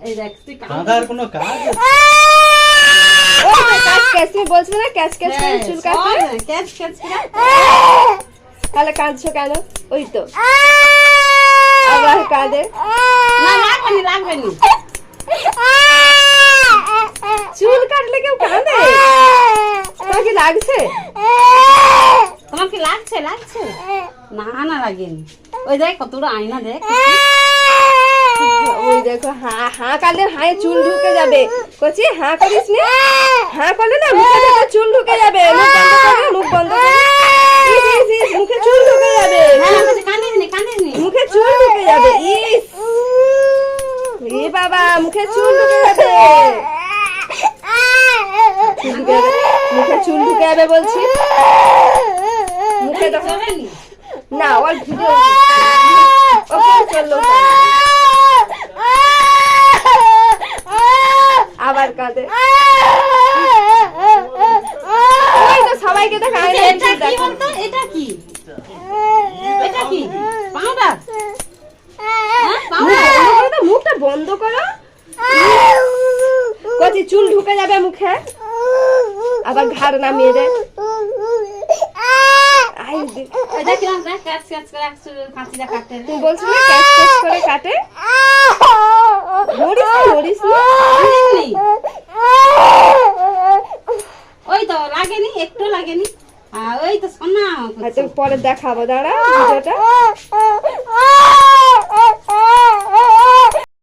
এই দেখ তুই কাঁদার কোনো কাজ আছে? ক্যাচ ক্যাচ তুমি বলছিলে না ক্যাচ ক্যাচ করে চুল কাটতে ক্যাচ ক্যাচ তাহলে কাঁদছো কেন ওই তো আবার কাঁদে না লাগবে না চুল কাটলে কেউ কাঁদে তোমার কি লাগছে তোমার কি লাগছে না লাগেনি ওই দেখ কতটা আয়না দেখ ওই দেখো হাঁ কাটলে হাঁয়ে চুল ঢুকে যাবে কচি হাঁ করিস নি হাঁ করলে না মুখে দেখো চুল ঢুকে যাবে মুখ বন্ধ করে মুখে চুল ঢুকে যাবে কান্দিস নি মুখে চুল ঢুকে যাবে ইস এ বাবা মুখে চুল ঢুকে যাবে মুখে চুল ঢুকে যাবে বলছি মুখে দেখো না ওর ভিডিও চললো আবার কাঁদে ওই তো সবাইকে দেখ এটা কি পাউডার মুখটা বন্ধ করো কচি চুল ঢুকে যাবে মুখে আবার ঘাড় নামিয়ে দেয় তুমি বলছো না ক্যাচ ক্যাচ করে কাটে মরিস ওই তো লাগেনি একটু লাগেনি ওই তো সোনা পরে দেখাবো দাঁড়া ভিডিওটা